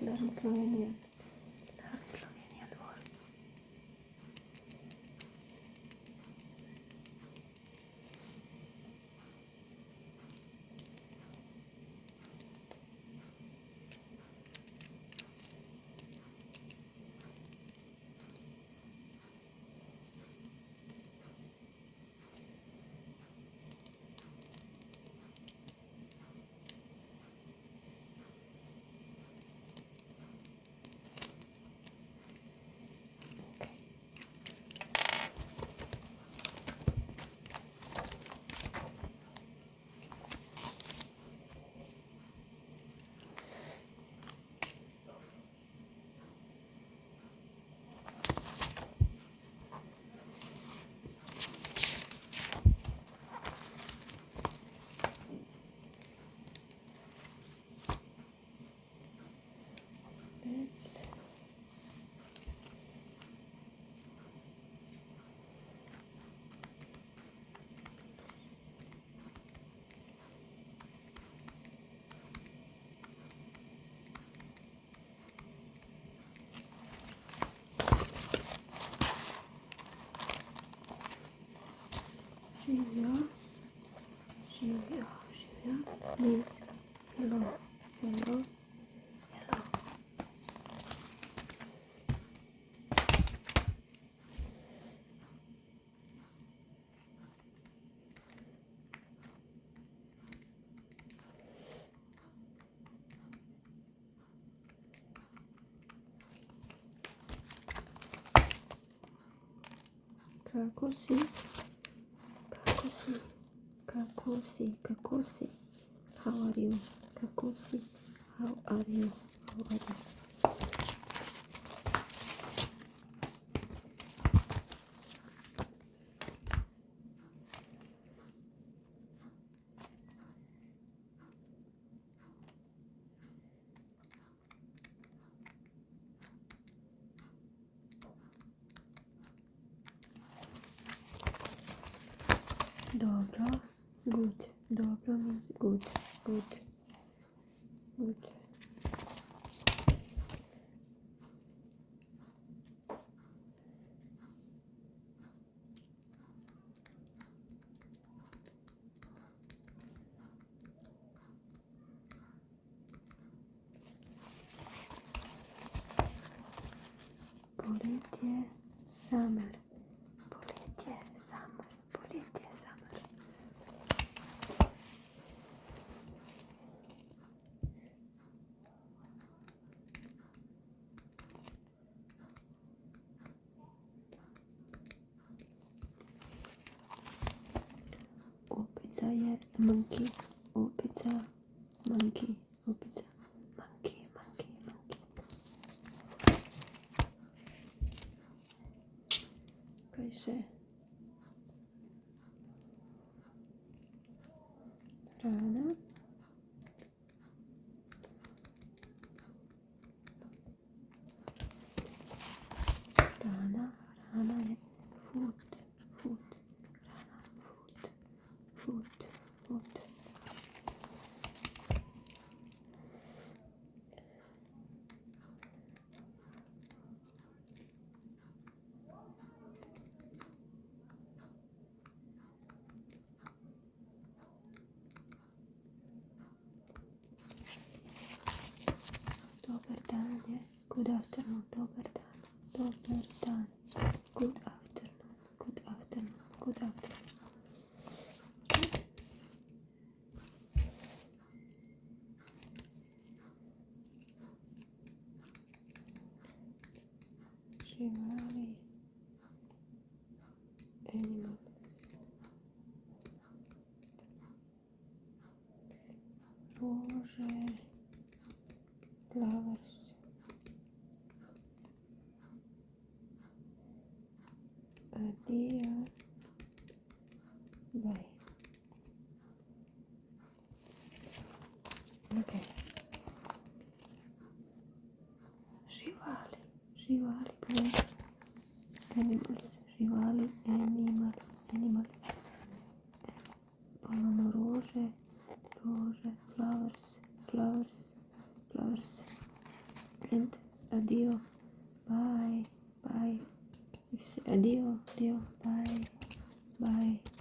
Learn Slovenian. Learn Slovenian words. Let's Živjo. Živjo. Živjo means hello. Hello. Hello. Kako si? Kako si? Kako si? Kako si? How are you? Kako si? How are you? How are you? Dobro. Good. Dobro means good. Good. Good. Poletje, summer. Poletje, summer. Poletje, summer. Opica je monkey. Opica, monkey. Opica, monkey, monkey, monkey. Kaj še? Hrana. Hrana je food. Food. Hrana, food. Food. Food. Dober dan je good afternoon. Dober dan. Dober dan. Good afternoon. Good afternoon. Good afternoon. Živali. Animals. Rože. Flowers. A deer. Bye. Okay. Živali. Živali. Animals. Živali. Animals. Animals. Ponovno rože. Rože. Flowers. Flowers. Flowers. and adio. Bye. Bye. If you say adio, bye. Bye.